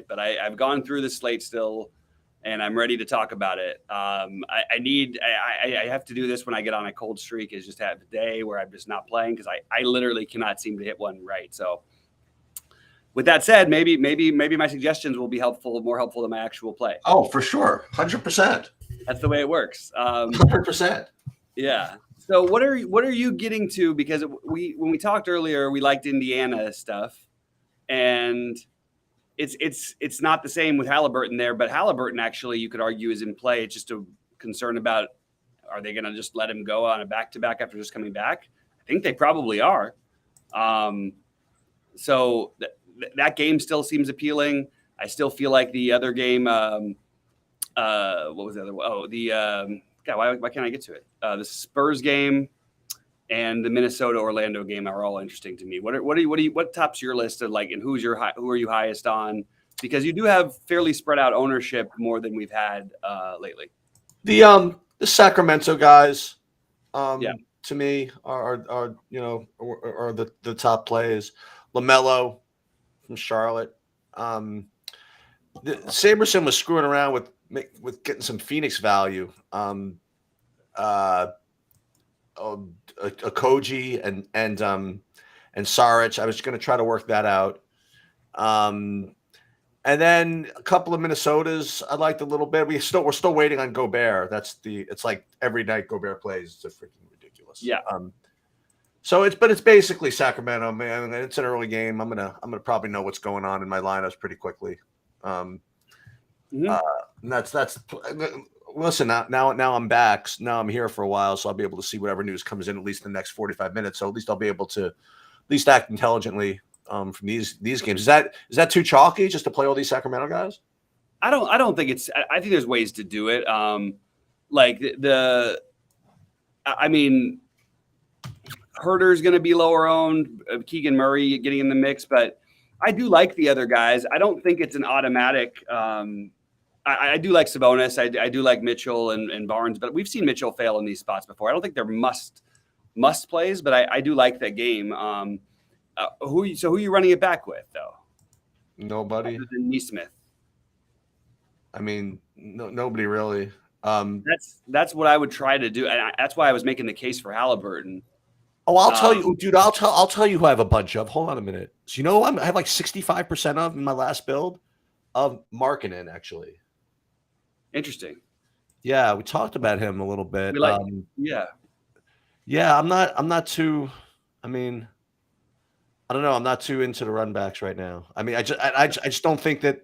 but I've gone through the slate still, and I'm ready to talk about it. I have to do this when I get on a cold streak. Is just have a day where I'm just not playing because I literally cannot seem to hit one right. So with that said, maybe my suggestions will be helpful, more helpful than my actual play. Oh, for sure, 100%, That's the way it works. 100%. Yeah. So what are you getting to? Because when we talked earlier, we liked Indiana stuff, and it's not the same with Halliburton there. But Halliburton actually, you could argue, is in play. It's just a concern about, are they going to just let him go on a back-to-back after just coming back? I think they probably are. So that game still seems appealing. I still feel like the other game. What was the other one? Oh, God, why can't I get to it? The Spurs game and the Minnesota Orlando game are all interesting to me. What tops your list of, like, and who are you highest on? Because you do have fairly spread out ownership, more than we've had lately. The Sacramento guys, Yeah. to me are the top plays. LaMelo from Charlotte. Saberson was screwing around with getting some Phoenix value. Koji and Saric. I was going to try to work that out. And then a couple of Minnesotas I liked a little bit. We're still waiting on Gobert. It's like every night Gobert plays. It's a freaking ridiculous. Yeah. So it's basically Sacramento, man. It's an early game. I'm gonna probably know what's going on in my lineups pretty quickly. And that's listen. Now I'm back. Now I'm here for a while, so I'll be able to see whatever news comes in at least in the next 45 minutes. So at least I'll be able to at least act intelligently from these games. Is that too chalky just to play all these Sacramento guys? I don't think it's. I think there's ways to do it. I mean, Herder's going to be lower owned. Keegan Murray getting in the mix, but I do like the other guys. I don't think it's an automatic. I do like Sabonis. I do like Mitchell and Barnes, but we've seen Mitchell fail in these spots before. I don't think they're must plays, but I do like that game. Who are you running it back with, though? Nobody. Other than Nesmith. I mean, nobody really. That's what I would try to do, and that's why I was making the case for Halliburton. Oh, I'll tell you, dude. I'll tell you who I have a bunch of. Hold on a minute. So I have like 65% of in my last build of Markkanen, actually. Interesting. Yeah, we talked about him a little bit. Yeah. I'm not too. I mean, I don't know. I'm not too into the run backs right now. I mean, I just don't think that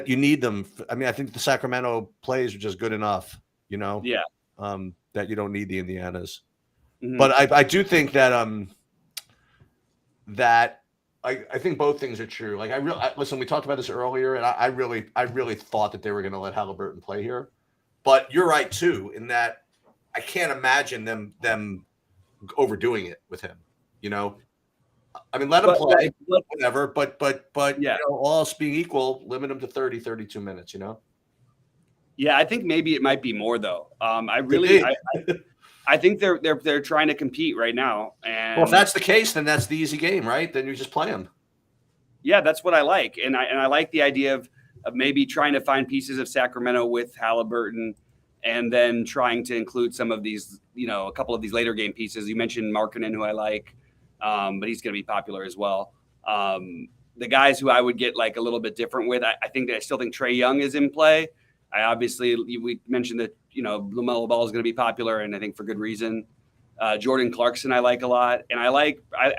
you need them. I mean, I think the Sacramento plays are just good enough. Yeah. That you don't need the Indianas. Mm-hmm. But I do think that I think both things are true. Like listen, we talked about this earlier, and I really thought that they were going to let Halliburton play here. But you're right too, in that I can't imagine them overdoing it with him. I mean, let him play, whatever. But yeah, all else being equal, limit him to 30, 32 minutes. Yeah, I think maybe it might be more though. I think they're trying to compete right now. And well, if that's the case, then that's the easy game, right? Then you just play them. Yeah, that's what I like, and I like the idea of maybe trying to find pieces of Sacramento with Halliburton, and then trying to include some of these, a couple of these later game pieces. You mentioned Markkanen, who I like, but he's going to be popular as well. The guys who I would get like a little bit different with, I still think Trae Young is in play. We mentioned that LaMelo Ball is going to be popular, and I think for good reason. Jordan Clarkson I like a lot, and I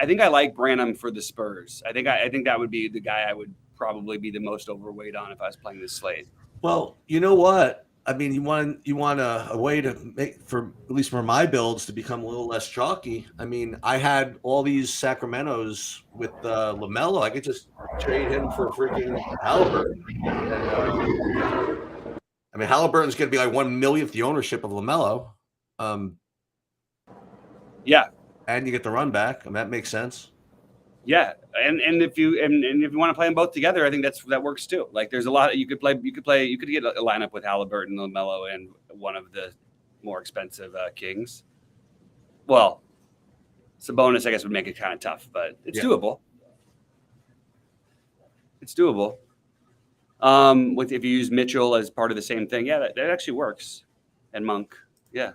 think I like Branham for the Spurs. I think that would be the guy I would probably be the most overweight on if I was playing this slate. Well, you know what? I mean, you want a way to make, for at least for my builds, to become a little less chalky. I mean, I had all these Sacramentos with LaMelo. I could just trade him for freaking Halliburton. I mean, Halliburton's going to be like 1/1,000th the ownership of LaMelo. Yeah, and you get the run back, and that makes sense. Yeah, and if you want to play them both together, I think that works too. Like, there's a lot you could get a lineup with Halliburton, LaMelo, and one of the more expensive Kings. Well, Sabonis, I guess, would make it kind of tough, but it's doable. It's doable. With if you use Mitchell as part of the same thing, yeah, that actually works. And Monk, yeah,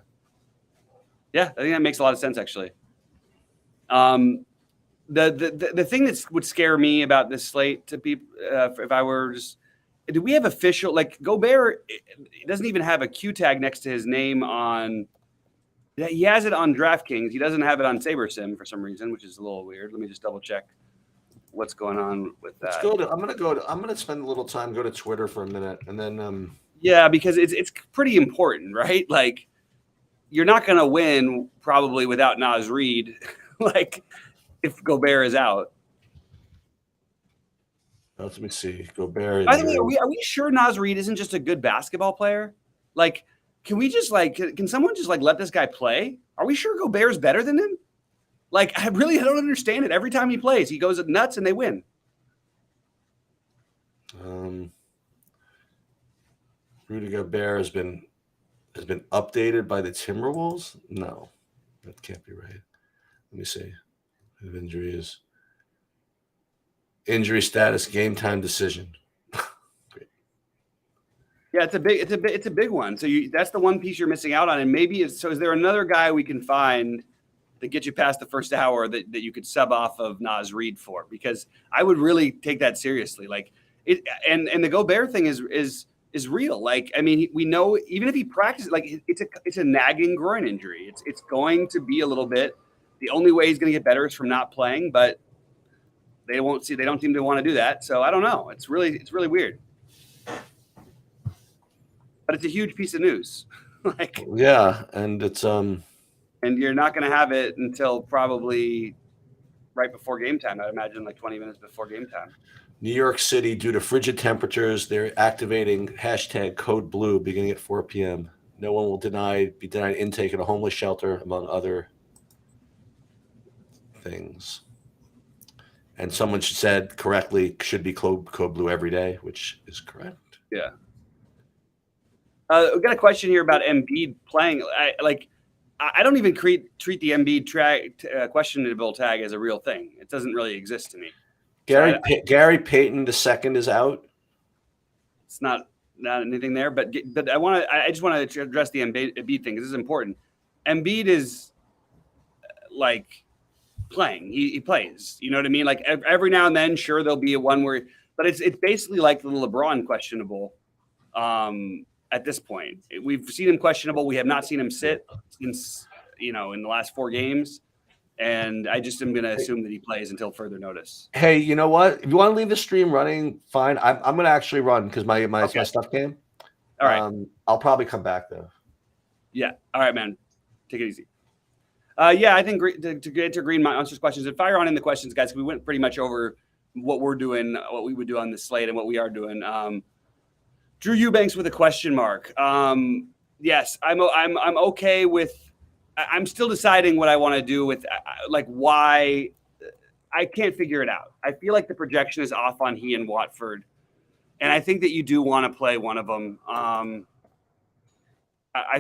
I think that makes a lot of sense actually. The thing that would scare me about this slate to people, if I were just, do we have official, like Gobert? It doesn't even have a Q tag next to his name on. He has it on DraftKings. He doesn't have it on SaberSim for some reason, which is a little weird. Let me just double check what's going on with that. I'm gonna spend a little time, go to Twitter for a minute, and then yeah, because it's pretty important, right? Like, you're not gonna win probably without Naz Reid, like if Gobert is out. Let me see. Gobert. By the way, are we sure Naz Reid isn't just a good basketball player? Like, can we just can someone just let this guy play? Are we sure Gobert's better than him? Like, I don't understand it. Every time he plays, he goes nuts and they win. Rudy Gobert has been updated by the Timberwolves? No, that can't be right. Let me see. Injuries. Injury status, game time decision. Great. Yeah, it's a big one. So that's the one piece you're missing out on. And maybe is there another guy we can find that gets you past the first hour that you could sub off of Naz Reid for? Because I would really take that seriously. Like it, and the Gobert thing is real. Like, I mean, we know even if he practices, like it's a nagging groin injury. It's going to be a little bit. The only way he's going to get better is from not playing, but they don't seem to want to do that. So I don't know. It's really weird. But it's a huge piece of news. Like, yeah, and it's and you're not going to have it until probably right before game time. I'd imagine like 20 minutes before game time. New York City, due to frigid temperatures, they're activating hashtag Code Blue beginning at 4 p.m. No one will be denied intake at a homeless shelter, among other things. And someone said correctly should be Code Blue every day, which is correct. Yeah. We got a question here about Embiid playing. I don't even treat the Embiid questionable tag as a real thing. It doesn't really exist to me. Gary Payton II is out. It's not anything there, but I just want to address the Embiid thing because this is important. Embiid is like playing. He plays. You know what I mean? Like every now and then, sure, there'll be a one where, but it's basically like the LeBron questionable. At this point, we've seen him questionable. We have not seen him sit since in the last 4 games. And I just am going to assume that he plays until further notice. Hey, you know what? If you want to leave the stream running, fine. I'm going to actually run because my stuff came. All right. I'll probably come back though. Yeah. All right, man. Take it easy. Yeah, I think to get to Green answers questions and fire on in the questions, guys. We went pretty much over what we're doing, what we would do on the slate, and what we are doing. Drew Eubanks with a question mark. Yes, I'm okay with. I'm still deciding what I want to do with, why. I can't figure it out. I feel like the projection is off on he and Watford, and I think that you do want to play one of them. I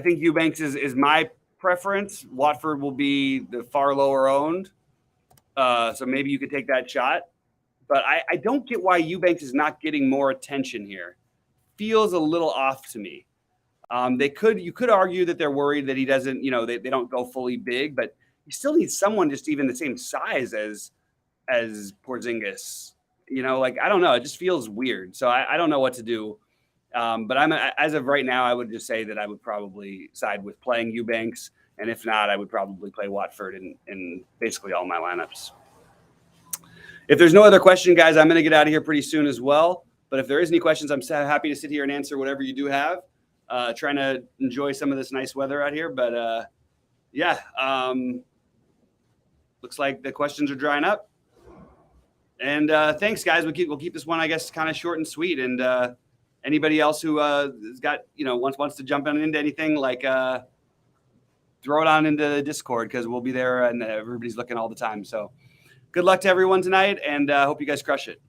think Eubanks is my preference. Watford will be the far lower owned, so maybe you could take that shot. But I don't get why Eubanks is not getting more attention here. Feels a little off to me. You could argue that they're worried that he doesn't, they don't go fully big, but you still need someone just even the same size as Porzingis. I don't know. It just feels weird. So I don't know what to do. But as of right now, I would just say that I would probably side with playing Eubanks. And if not, I would probably play Watford in basically all my lineups. If there's no other question, guys, I'm going to get out of here pretty soon as well. But if there is any questions, I'm happy to sit here and answer whatever you do have. Trying to enjoy some of this nice weather out here, but looks like the questions are drying up. And thanks, guys. We'll keep this one, I guess, kind of short and sweet. And anybody else who has got wants to jump into anything, throw it on into the Discord because we'll be there and everybody's looking all the time. So good luck to everyone tonight, and hope you guys crush it.